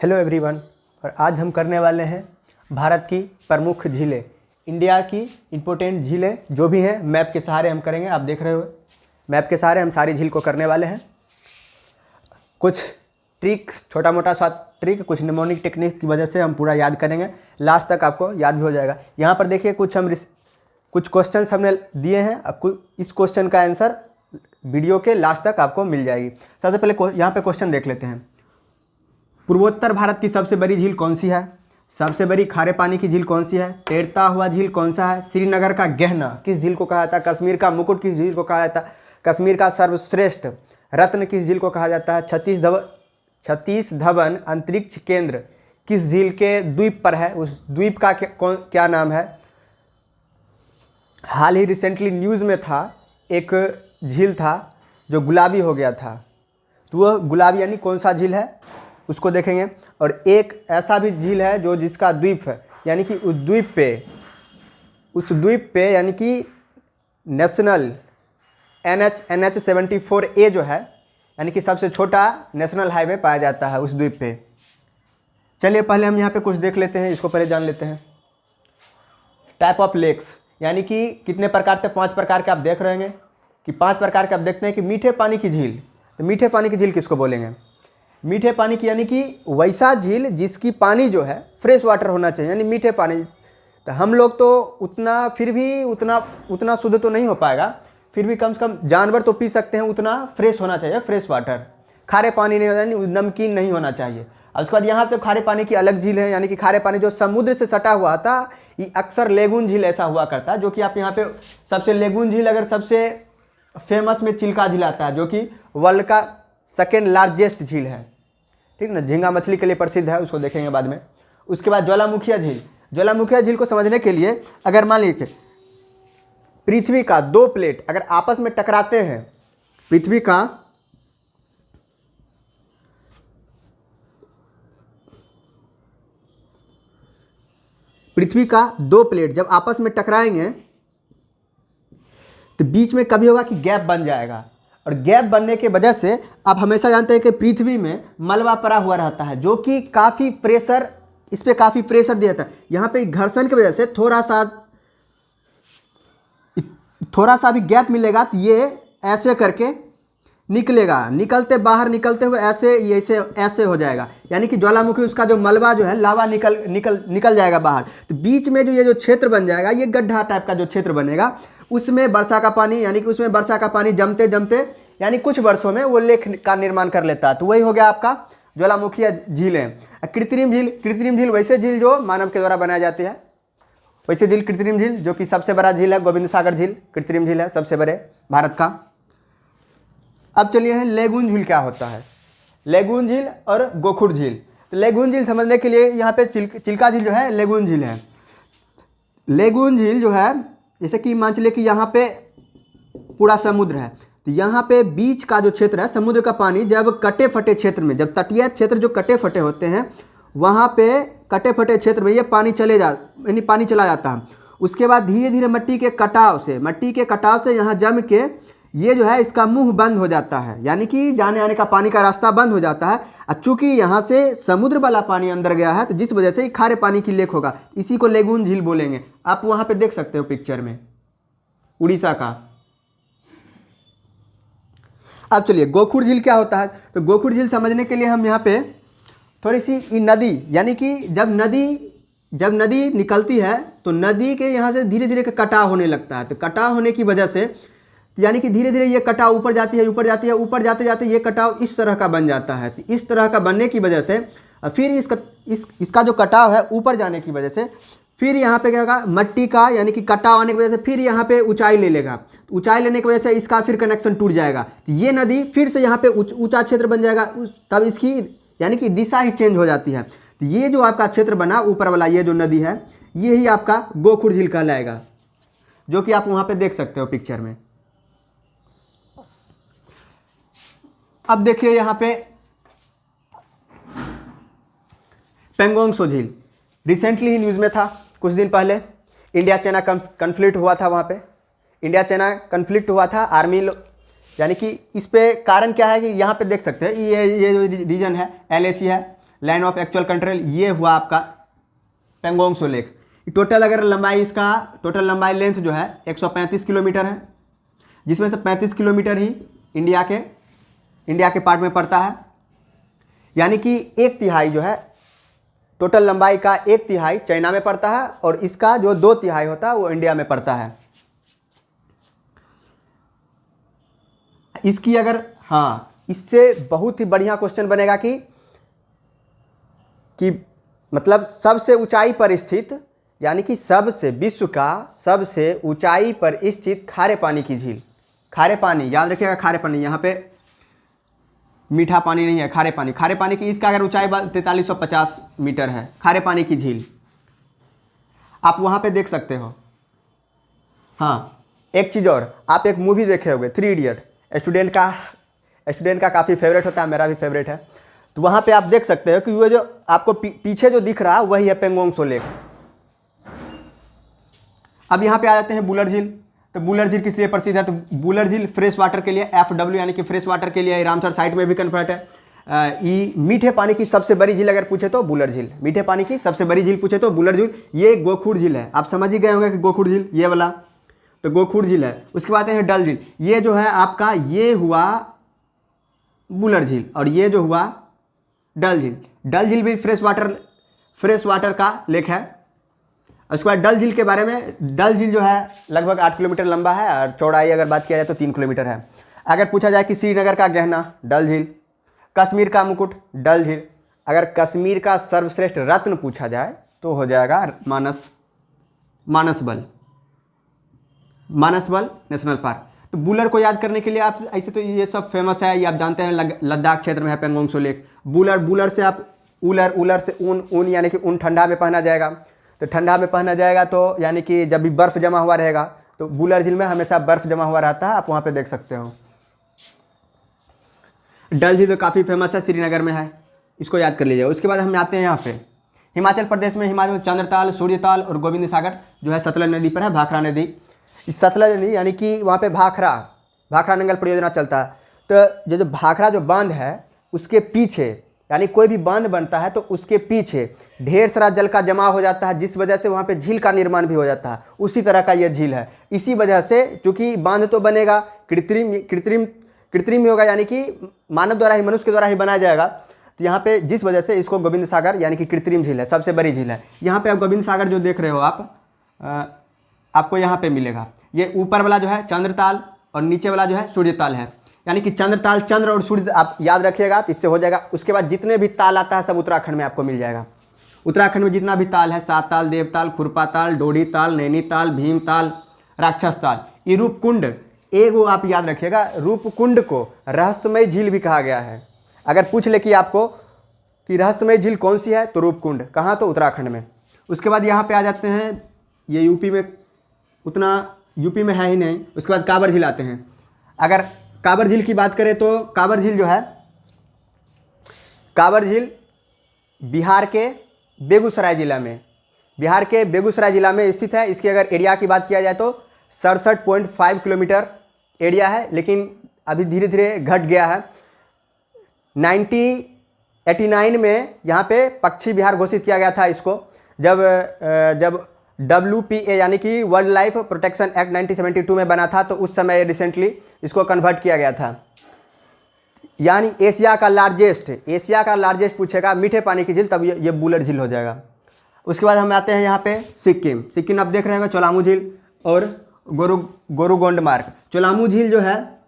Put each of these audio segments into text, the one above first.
Hello everyone. और आज हम करने वाले हैं भारत की प्रमुख झीलें, इंडिया की इम्पोर्टेंट झीलें जो भी हैं मैप के सहारे हम करेंगे। आप देख रहे हो मैप के सहारे हम सारी झील को करने वाले हैं। कुछ ट्रिक, छोटा मोटा सा ट्रिक, कुछ निमोनिक टेक्निक की वजह से हम पूरा याद करेंगे, लास्ट तक आपको याद भी हो जाएगा। यहाँ पर देखिए कुछ क्वेश्चंस हमने दिए हैं। इस क्वेश्चन का आंसर वीडियो के लास्ट तक आपको मिल जाएगी। सबसे पहले यहाँ पे क्वेश्चन देख लेते हैं। पूर्वोत्तर भारत की सबसे बड़ी झील कौन सी है? सबसे बड़ी खारे पानी की झील कौन सी है? तैरता हुआ झील कौन सा है? श्रीनगर का गहना किस झील को कहा जाता है? कश्मीर का मुकुट किस झील को कहा जाता है? कश्मीर का सर्वश्रेष्ठ रत्न किस झील को कहा जाता है? सतीश धवन अंतरिक्ष केंद्र किस झील के द्वीप पर है? उस द्वीप का क्या नाम है? हाल ही रिसेंटली न्यूज़ में था, एक झील था जो गुलाबी हो गया था, तो वह गुलाबी यानी कौन सा झील है उसको देखेंगे। और एक ऐसा भी झील है जो जिसका द्वीप है, यानी कि उस द्वीप पे यानी कि नेशनल NH 74A जो है, यानी कि सबसे छोटा नेशनल हाईवे पाया जाता है उस द्वीप पे। चलिए पहले हम यहाँ पे कुछ देख लेते हैं, इसको पहले जान लेते हैं। टाइप ऑफ लेक्स, यानी कि कितने प्रकार थे? 5 प्रकार के आप देख रहे हैं कि 5 प्रकार के आप देखते हैं कि मीठे पानी की झील। तो मीठे पानी की झील किसको बोलेंगे? मीठे पानी की यानी कि वैसा झील जिसकी पानी जो है फ्रेश वाटर होना चाहिए, यानी मीठे पानी। तो हम लोग तो उतना शुद्ध तो नहीं हो पाएगा, फिर भी कम से कम जानवर तो पी सकते हैं, उतना फ्रेश होना चाहिए फ्रेश वाटर। खारे पानी नहीं, यानी नमकीन नहीं होना चाहिए। और उसके बाद यहाँ तो खारे पानी की अलग झील है, यानी कि खारे पानी जो समुद्र से सटा हुआ था, ये अक्सर लेगून झील ऐसा हुआ करता है, जो कि आप यहाँ पे सबसे लेगून झील, अगर सबसे फेमस में चिल्का झील आता है, जो कि वर्ल्ड का सेकेंड लार्जेस्ट झील है, ठीक ना। झींगा मछली के लिए प्रसिद्ध है, उसको देखेंगे बाद में। उसके बाद ज्वालामुखिया झील। ज्वालामुखिया झील को समझने के लिए अगर मान लीजिए पृथ्वी का 2 प्लेट अगर आपस में टकराते हैं, पृथ्वी का 2 प्लेट जब आपस में टकराएंगे तो बीच में कभी होगा कि गैप बन जाएगा, और गैप बनने के वजह से आप हमेशा जानते हैं कि पृथ्वी में मलबा पड़ा हुआ रहता है, जो कि काफ़ी प्रेशर, इस पर काफ़ी प्रेशर दिया जाता है। यहाँ पे घर्षण की वजह से थोड़ा सा भी गैप मिलेगा तो ये ऐसे करके निकलेगा, बाहर निकलते हुए ऐसे हो जाएगा, यानी कि ज्वालामुखी उसका जो मलबा जो है लावा निकल जाएगा बाहर। तो बीच में जो ये जो क्षेत्र बन जाएगा, ये गड्ढा टाइप का जो क्षेत्र बनेगा, उसमें वर्षा का पानी, यानी कि उसमें वर्षा का पानी जमते यानी कुछ वर्षों में वो लेक का निर्माण कर लेता है। तो वही हो गया आपका ज्वालामुखीय झीलें। कृत्रिम झील वैसे झील जो मानव के द्वारा बनाई जाती है, वैसे झील कृत्रिम झील, जो कि सबसे बड़ा झील है गोविंद सागर झील, कृत्रिम झील है सबसे बड़े भारत का। अब चलिए हैं लेगून झील क्या होता है। लेगून झील और गोखुर झील। तो लेगून झील समझने के लिए यहाँ पे चिल्का झील जो है लेगून झील है। लेगून झील जो है, जैसे कि मान चलिए कि यहाँ पे पूरा समुद्र है, तो यहाँ पे बीच का जो क्षेत्र है, समुद्र का पानी जब कटे फटे क्षेत्र में, जब तटीय क्षेत्र जो कटे फटे होते हैं, वहाँ पे कटे फटे क्षेत्र में ये पानी चला जाता है। उसके बाद धीरे धीरे मट्टी के कटाव से यहाँ जम के ये जो है इसका मुंह बंद हो जाता है, यानी कि जाने आने का पानी का रास्ता बंद हो जाता है। और चूंकि यहाँ से समुद्र वाला पानी अंदर गया है, तो जिस वजह से खारे पानी की लेक होगा, इसी को लेगून झील बोलेंगे। आप वहाँ पे देख सकते हो पिक्चर में, उड़ीसा का। अब चलिए गोखुर झील क्या होता है। तो गोखुर झील समझने के लिए हम यहाँ पे थोड़ी सी नदी, यानी कि जब नदी निकलती है तो नदी के यहाँ से धीरे धीरे कटाव होने लगता है। तो कटाव होने की वजह से, यानी कि धीरे धीरे ये कटाव ऊपर जाती है, ऊपर जाते जाते ये कटाव इस तरह का बन जाता है। तो इस तरह का बनने की वजह से फिर इसका जो कटाव है ऊपर जाने की वजह से, फिर यहाँ पे क्या होगा, मट्टी का यानी कि कटाव आने की वजह से फिर यहाँ पे ऊंचाई ले लेगा। ऊंचाई लेने की वजह से इसका फिर कनेक्शन टूट जाएगा। तो ये नदी फिर से यहाँ पे ऊंचा क्षेत्र बन जाएगा, तब इसकी यानी कि दिशा ही चेंज हो जाती है। तो ये जो आपका क्षेत्र बना ऊपर वाला, ये जो नदी है, ये ही आपका गोखुर झील कहलाएगा, जो कि आप वहाँ पे देख सकते हो पिक्चर में। अब देखिए यहाँ पे पेंगोंग सो झील, रिसेंटली ही न्यूज़ में था, कुछ दिन पहले इंडिया चाइना कन्फ्लिक्ट हुआ था। वहाँ पे इंडिया चाइना कन्फ्लिक्ट हुआ था, आर्मी यानी कि इस पे कारण क्या है कि यहाँ पे देख सकते हैं, ये जो रीजन है LAC है, लाइन ऑफ एक्चुअल कंट्रोल, ये हुआ आपका पेंगोंग सो लेक। टोटल अगर लंबाई, इसका टोटल लंबाई लेंथ जो है 135 किलोमीटर है, जिसमें से 35 किलोमीटर ही इंडिया के पार्ट में पड़ता है, यानी कि 1/3 जो है टोटल लंबाई का 1/3 चाइना में पड़ता है और इसका जो 2/3 होता है वो इंडिया में पड़ता है। इसकी अगर, हाँ, इससे बहुत ही बढ़िया क्वेश्चन बनेगा कि मतलब सबसे ऊंचाई पर स्थित, यानी कि सबसे, विश्व का सबसे ऊंचाई पर स्थित खारे पानी की झील। खारे पानी याद रखिएगा, खारे पानी, यहाँ पे मीठा पानी नहीं है, खारे पानी। खारे पानी की इसका अगर ऊंचाई 4350 मीटर है, खारे पानी की झील, आप वहाँ पे देख सकते हो। हाँ, एक चीज़ और, आप एक मूवी देखे होंगे 3 इडियट, स्टूडेंट का काफ़ी फेवरेट होता है, मेरा भी फेवरेट है। तो वहाँ पे आप देख सकते हो कि वो जो आपको पीछे जो दिख रहा है वही है पेंगोंग सो लेक। अब यहाँ पे आ जाते हैं बुलर झील। तो बुलर झील किस लिए प्रसिद्ध है? तो बुलर झील फ्रेश वाटर के लिए, FW यानी कि फ्रेश वाटर के लिए, रामसर साइट में भी कन्वर्ट है। मीठे पानी की सबसे बड़ी झील अगर पूछे तो बुलर झील, मीठे पानी की सबसे बड़ी झील पूछे तो बुलर झील। ये गोखुर झील है, आप समझ ही गए होंगे कि गोखुर झील ये वाला, तो गोखुर झील है। उसके बाद है डल झील, ये जो है आपका, ये हुआ बुलर झील और ये जो हुआ डल झील। डल झील भी फ्रेश वाटर का लेक है। उसके बाद डल झील के बारे में, डल झील जो है लगभग 8 किलोमीटर लंबा है और चौड़ाई अगर बात किया जाए तो 3 किलोमीटर है। अगर पूछा जाए कि श्रीनगर का गहना, डल झील। कश्मीर का मुकुट, डल झील। अगर कश्मीर का सर्वश्रेष्ठ रत्न पूछा जाए तो हो जाएगा मानसबल नेशनल पार्क। तो बुलर को याद करने के लिए आप ऐसे, तो ये सब फेमस है, ये आप जानते हैं, लद्दाख क्षेत्र में है पेंगोंग सो लेक। बुलर से आप उलर से ऊन यानी कि ऊन ठंडा में पहना जाएगा। तो ठंडा में पहना जाएगा तो यानी कि जब भी बर्फ़ जमा हुआ रहेगा, तो बुलर झील में हमेशा बर्फ़ जमा हुआ रहता है, आप वहाँ पे देख सकते हो। डल झील तो काफ़ी फेमस है, श्रीनगर में है, इसको याद कर लीजिए। उसके बाद हम आते हैं यहाँ पे हिमाचल प्रदेश में, हिमाचल चंद्रताल, सूर्यताल और गोविंद सागर जो है सतलज नदी पर है, भाखरा नदी। इस सतलज नदी यानी कि वहाँ पे भाखरा नंगल परियोजना चलता है। तो जो भाखरा जो बांध है उसके पीछे, यानी कोई भी बांध बनता है तो उसके पीछे ढेर सारा जल का जमा हो जाता है, जिस वजह से वहाँ पे झील का निर्माण भी हो जाता है। उसी तरह का ये झील है। इसी वजह से चूँकि बांध तो बनेगा, कृत्रिम ही होगा, यानी कि मानव द्वारा ही, मनुष्य के द्वारा ही बनाया जाएगा। तो यहाँ पे जिस वजह से इसको गोविंद सागर यानी कि कृत्रिम झील है, सबसे बड़ी झील है। यहाँ पे आप गोविंद सागर जो देख रहे हो आपको यहाँ पे मिलेगा। ये ऊपर वाला जो है चंद्रताल और नीचे वाला जो है सूर्यताल है, यानी कि चंद्रताल, चंद्र और सूर्य आप याद रखिएगा तो इससे हो जाएगा। उसके बाद जितने भी ताल आता है सब उत्तराखंड में आपको मिल जाएगा। उत्तराखंड में जितना भी ताल है, सात ताल, देवताल, खुरपा ताल, डोडी ताल, नैनीताल, भीमताल, राक्षस ताल, ये रूपकुंड, एक वो आप याद रखिएगा, रूपकुंड को रहस्यमय झील भी कहा गया है। अगर पूछ ले कि आपको कि रहस्यमय झील कौन सी है तो रूपकुंड, कहाँ? तो उत्तराखंड में। उसके बाद यहाँ पे आ जाते हैं, ये यूपी में उतना यूपी में है ही नहीं। उसके बाद कांवर झील आते हैं। अगर कांवर झील की बात करें तो कांवर झील जो है, कांवर झील बिहार के बेगूसराय जिला में स्थित है। इसकी अगर एरिया की बात किया जाए तो 67.5 किलोमीटर एरिया है, लेकिन अभी धीरे धीरे घट गया है। 1989 में यहाँ पे पक्षी बिहार घोषित किया गया था इसको, जब WPA यानी कि वर्ल्ड लाइफ प्रोटेक्शन एक्ट 1972 में बना था, तो उस समय रिसेंटली इसको कन्वर्ट किया गया था। यानी एशिया का लार्जेस्ट पूछेगा मीठे पानी की झील, तब ये बुलर झील हो जाएगा। उसके बाद हम आते हैं यहाँ पे सिक्किम आप देख रहे हैं, चोलामू झील और गोरुगोंड मार्ग। चोलामू झील जो है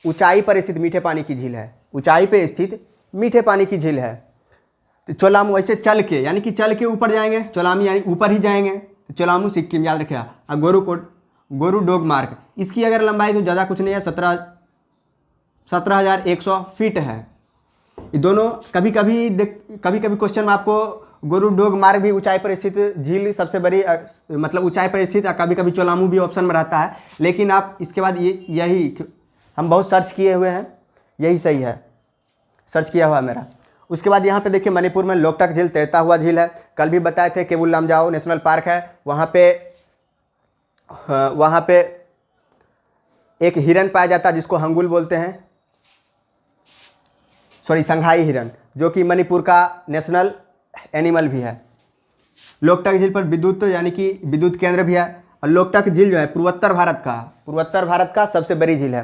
ऊंचाई पर स्थित मीठे पानी की झील है, ऊंचाई पे स्थित मीठे पानी की झील है। तो चोलामू ऐसे चल के, यानी कि चल के ऊपर जाएंगे, चोलामी यानी ऊपर ही जाएंगे, चोलामू सिक्किम याद रखिएगा। और गोरुडोग मार्ग, इसकी अगर लंबाई तो ज़्यादा कुछ नहीं है, 17,100 फीट है। ये दोनों कभी कभी क्वेश्चन में आपको गोरुडोग मार्ग भी ऊंचाई पर स्थित झील सबसे बड़ी, मतलब ऊंचाई पर स्थित, कभी कभी चोलामू भी ऑप्शन में रहता है। लेकिन आप इसके बाद यही हम बहुत सर्च किए हुए हैं, यही सही है, सर्च किया हुआ मेरा। उसके बाद यहाँ पे देखिए मणिपुर में लोकटक झील, तैरता हुआ झील है। कल भी बताए थे केबुल लामजाओ नेशनल पार्क है, वहाँ पे एक हिरन पाया जाता है जिसको हंगुल बोलते हैं, सॉरी संघाई हिरन, जो कि मणिपुर का नेशनल एनिमल भी है। लोकटक झील पर विद्युत यानी कि विद्युत केंद्र भी है। और लोकटक झील जो है पूर्वोत्तर भारत का सबसे बड़ी झील है।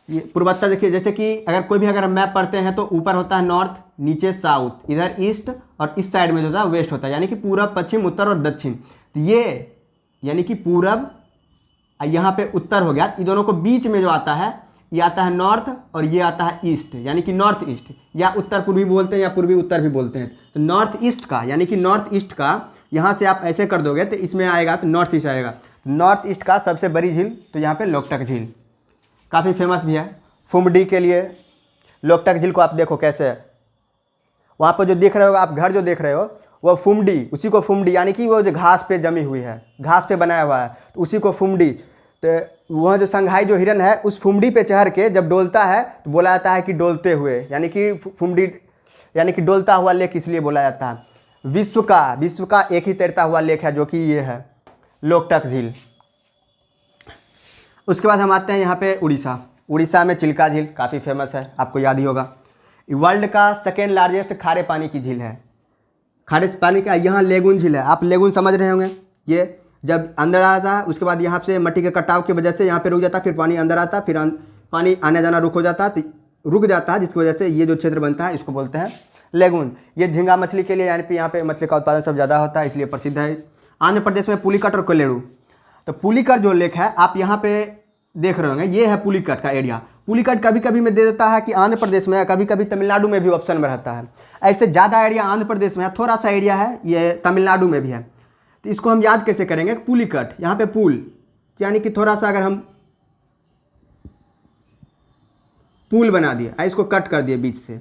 ये पूर्वोत्तर देखिए, जैसे कि अगर कोई भी अगर मैप पढ़ते हैं तो ऊपर होता है नॉर्थ, नीचे साउथ, इधर ईस्ट और इस साइड में जो है वेस्ट होता है, यानी कि पूरब, पश्चिम, उत्तर और दक्षिण। तो ये यानी कि पूरब, यहाँ पे उत्तर हो गया, इन दोनों को बीच में जो आता है ये आता है नॉर्थ और ये आता है ईस्ट, यानी कि नॉर्थ ईस्ट, या उत्तर पूर्वी बोलते हैं या पूर्वी उत्तर भी बोलते हैं। तो नॉर्थ ईस्ट का यानी कि नॉर्थ ईस्ट का यहाँ से आप ऐसे कर दोगे तो इसमें आएगा तो नॉर्थ ईस्ट आएगा। नॉर्थ ईस्ट का सबसे बड़ी झील तो यहाँ पे लोकटक झील काफ़ी फेमस भी है फुमडी के लिए। लोकटक झील को आप देखो कैसे है, वहाँ पर जो देख रहे हो आप, घर जो देख रहे हो वो फुमडी, उसी को फुमडी यानी कि वो जो घास पे जमी हुई है, घास पे बनाया हुआ है, तो उसी को फुमडी। तो वह जो संघाई जो हिरन है उस फुमडी पे चढ़ के जब डोलता है तो बोला जाता है कि डोलते हुए, यानी कि फुमडी यानी कि डोलता हुआ लेक इसलिए बोला जाता है। विश्व का एक ही तैरता हुआ लेक है जो कि ये है लोकटक झील। उसके बाद हम आते हैं यहाँ पे उड़ीसा में चिल्का झील काफ़ी फेमस है, आपको याद ही होगा। वर्ल्ड का सेकेंड लार्जेस्ट खारे पानी की झील है। खारे पानी का यहाँ लेगुन झील है, आप लेगुन समझ रहे होंगे। ये जब अंदर आता है उसके बाद यहाँ से मिट्टी के कटाव की वजह से यहाँ पे रुक जाता है, फिर पानी अंदर आता है, फिर पानी आने जाना रुक जाता है, जिसकी वजह से ये जो क्षेत्र बनता है इसको बोलते हैं लेगुन। ये झींगा मछली के लिए यानी कि यहाँ पे मछली का उत्पादन सब ज़्यादा होता है, इसलिए प्रसिद्ध है। आंध्र प्रदेश में पुलिकट और कोलेरू। तो पुलिकट जो लेक है आप यहाँ पे देख रहे होंगे, ये है पुलिकट का एरिया। पुलिकट कभी कभी में दे देता है कि आंध्र प्रदेश में, कभी कभी तमिलनाडु में भी ऑप्शन में रहता है। ऐसे ज़्यादा एरिया आंध्र प्रदेश में है, थोड़ा सा एरिया है ये तमिलनाडु में भी है। तो इसको हम याद कैसे करेंगे, पुलिकट, यहाँ पे पुल यानी कि थोड़ा सा अगर हम पुल बना दिए, इसको कट कर दिए बीच से,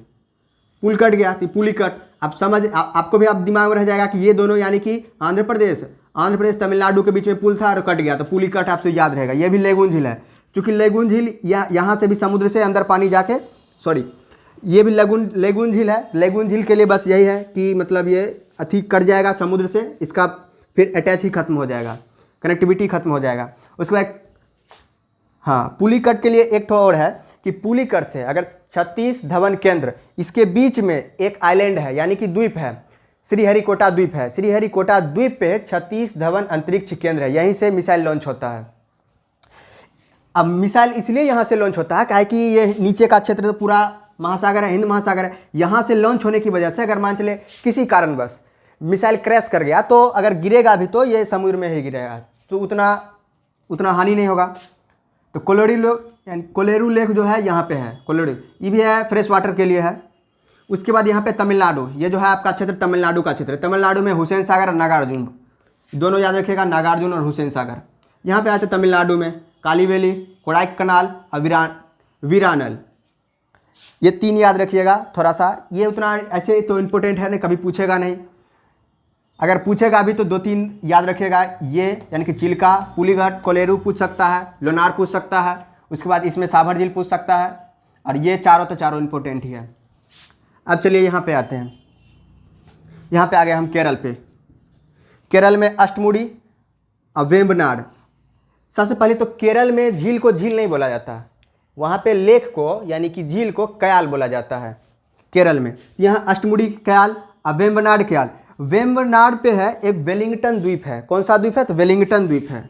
पुल कट गया तो पुलिकट। आप समझ, आपको भी आप दिमाग में रह जाएगा कि ये दोनों यानी कि आंध्र प्रदेश तमिलनाडु के बीच में पुल था और कट गया, तो पुलिकट आपसे याद रहेगा। ये भी लेगुन झील है, चूँकि लेगुन झील यहाँ से भी समुद्र से अंदर पानी जाके, ये भी लेगुन झील है। लेगुन झील के लिए बस यही है कि मतलब ये अति कट जाएगा समुद्र से, इसका फिर अटैच ही खत्म हो जाएगा, कनेक्टिविटी खत्म हो जाएगा। उसके बाद हाँ, पुलिकट के लिए एक तो और है कि पुलिकट से अगर 36 धवन केंद्र, इसके बीच में एक आइलैंड है यानी कि द्वीप है, श्रीहरिकोटा द्वीप है। श्रीहरिकोटा द्वीप पे 36 धवन अंतरिक्ष केंद्र है, यहीं से मिसाइल लॉन्च होता है। अब मिसाइल इसलिए यहाँ से लॉन्च होता है काहे कि ये नीचे का क्षेत्र तो पूरा महासागर है, हिंद महासागर है। यहाँ से लॉन्च होने की वजह से अगर मान चले किसी कारणवश मिसाइल क्रैश कर गया तो अगर गिरेगा भी तो ये समुद्र में ही गिरेगा, तो उतना हानि नहीं होगा। तो कोलेरू लेक जो है यहाँ पे है, कोलेरू ये भी है, फ्रेश वाटर के लिए है। उसके बाद यहाँ पे तमिलनाडु, ये जो है आपका क्षेत्र तमिलनाडु का क्षेत्र है। तमिलनाडु में हुसैन सागर और नागार्जुन, दोनों याद रखिएगा, नागार्जुन और हुसैन सागर। यहाँ पे आते तमिलनाडु में काली वैली, कोडाइकनाल और वीरानल, ये 3 याद रखिएगा। थोड़ा सा ये उतना ऐसे तो इम्पोर्टेंट है नहीं, कभी पूछेगा नहीं, अगर पूछेगा भी तो 2-3 याद रखिएगा। ये यानी कि चिल्का, पुलिकट, कोलेरू पूछ सकता है, लोनार पूछ सकता है, उसके बाद इसमें साभर झील पूछ सकता है, और ये चारों इम्पोर्टेंट ही है। अब चलिए यहाँ पे आते हैं, यहाँ पे आ गए हम केरल पे। केरल में अष्टमुडी और वेम्बनाड। सबसे पहले तो केरल में झील को झील नहीं बोला जाता, वहाँ पे लेक को यानी कि झील को कयाल बोला जाता है केरल में। यहाँ अष्टमुडी कयाल और वेम्बनाड कयाल। वेम्बनाड पे है एक वेलिंगटन द्वीप है। कौन सा द्वीप है? तो वेलिंगटन द्वीप है।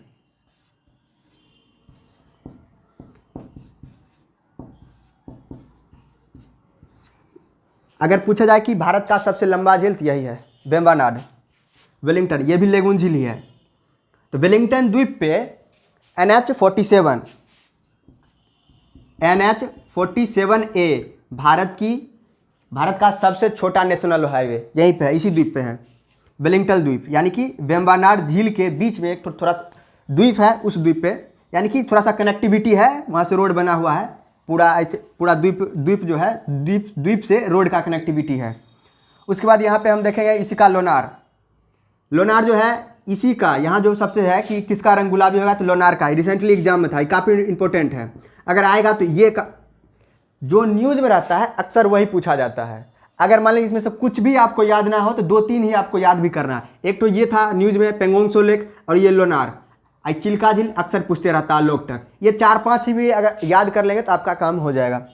अगर पूछा जाए कि भारत का सबसे लंबा झील तो यही है वेम्बनाड, वेलिंगटन, ये भी लेगुन झील ही है। तो वेलिंगटन द्वीप पे NH-47A भारत का सबसे छोटा नेशनल हाईवे यहीं पे है, इसी द्वीप पे है, वेलिंगटन द्वीप। यानी कि वेम्बनाड झील के बीच में एक थोड़ा द्वीप है, उस द्वीप पे यानी कि थोड़ा सा कनेक्टिविटी है, वहाँ से रोड बना हुआ है, पूरा ऐसे पूरा द्वीप जो है द्वीप से रोड का कनेक्टिविटी है। उसके बाद यहाँ पे हम देखेंगे इसी का लोनार जो है इसी का, यहाँ जो सबसे है कि किसका रंग गुलाबी होगा, तो लोनार का। रिसेंटली एग्जाम में था, काफ़ी इंपॉर्टेंट है, अगर आएगा तो ये जो न्यूज़ में रहता है अक्सर वही पूछा जाता है। अगर मान लीजिए इसमें से कुछ भी आपको याद ना हो तो 2-3 ही आपको याद भी करना है। एक तो ये था न्यूज़ में पेंगोंग त्सो लेक, और ये लोनार, चिल्का झील अक्सर पूछते रहता है, लोकटक। ये 4-5 ही भी अगर याद कर लेंगे तो आपका काम हो जाएगा।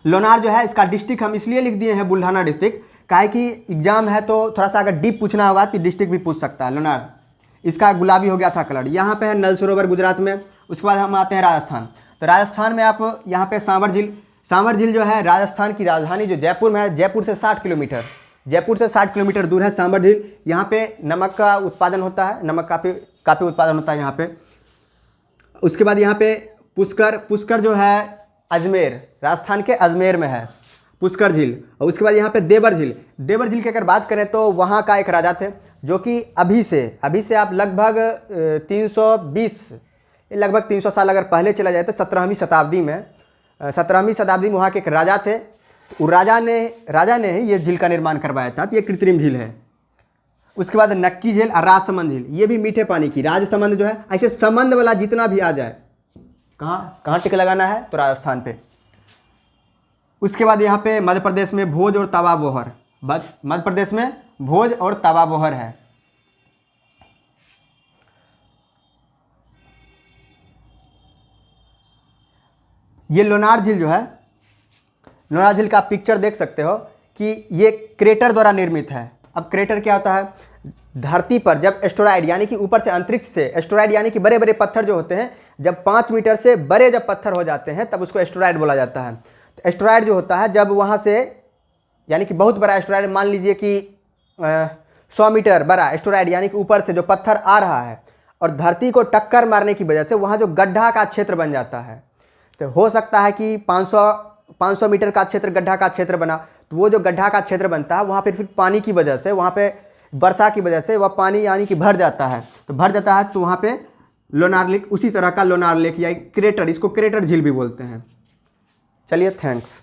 लोनार जो है इसका डिस्ट्रिक्ट हम इसलिए लिख दिए हैं बुल्ढाना डिस्ट्रिक्ट, काहे कि एग्जाम है तो थोड़ा सा अगर डीप पूछना होगा तो डिस्ट्रिक्ट भी पूछ सकता है। लोनार, इसका गुलाबी हो गया था कलर। यहाँ पे है नल सरोवर गुजरात में। उसके बाद हम आते हैं राजस्थान। तो राजस्थान में आप यहाँ पे सांवर झील, सांवर झील जो है राजस्थान की राजधानी जो जयपुर में है, जयपुर से 60 किलोमीटर, जयपुर से 60 किलोमीटर दूर है सांवर झील। यहाँ पे नमक का उत्पादन होता है, नमक काफ़ी उत्पादन होता है यहाँ पे। उसके बाद यहाँ पे पुष्कर, पुष्कर जो है अजमेर, राजस्थान के अजमेर में है पुष्कर झील। और उसके बाद यहाँ पे देवर झील, देवर झील की अगर बात करें तो वहाँ का एक राजा थे जो कि अभी से आप लगभग 300 साल अगर पहले चला जाए तो 17वीं शताब्दी में, 17वीं शताब्दी में वहाँ के एक राजा थे। तो राजा ने ही ये झील का निर्माण करवाया था। तो ये कृत्रिम झील है। उसके बाद नक्की झील और राजसमंद झील, ये भी मीठे पानी की। राजसमंद जो है, ऐसे समंद वाला जितना भी आ जाए, कहाँ टिक लगाना है तो राजस्थान पे। उसके बाद यहाँ पे मध्य प्रदेश में भोज और तवा बोहर, मध्य प्रदेश में भोज और तवा बोहर है। ये लोनार झील जो है, लोनार झील का पिक्चर देख सकते हो कि ये क्रेटर द्वारा निर्मित है। अब क्रेटर क्या होता है, धरती पर जब एस्टेरॉयड यानी कि ऊपर से अंतरिक्ष से एस्टेरॉयड यानी कि बड़े बड़े पत्थर जो होते हैं, जब 5 मीटर से बड़े जब पत्थर हो जाते हैं तब उसको एस्टेरॉयड बोला जाता है। तो एस्टेरॉयड जो होता है जब वहाँ से, यानी कि बहुत बड़ा एस्टेरॉयड, मान लीजिए कि 100 मीटर बड़ा एस्टेरॉयड यानी कि ऊपर से जो पत्थर आ रहा है और धरती को टक्कर मारने की वजह से वहाँ जो गड्ढा का क्षेत्र बन जाता है। तो हो सकता है कि 500 मीटर का क्षेत्र गड्ढा का क्षेत्र बना, तो वो जो गड्ढा का क्षेत्र बनता है वहाँ पर फिर पानी की वजह से, वहाँ पे वर्षा की वजह से वह पानी यानी कि भर जाता है। तो भर जाता है तो वहाँ पे लोनार लेक, उसी तरह का लोनार लेक या क्रेटर, इसको क्रेटर झील भी बोलते हैं। चलिए, थैंक्स।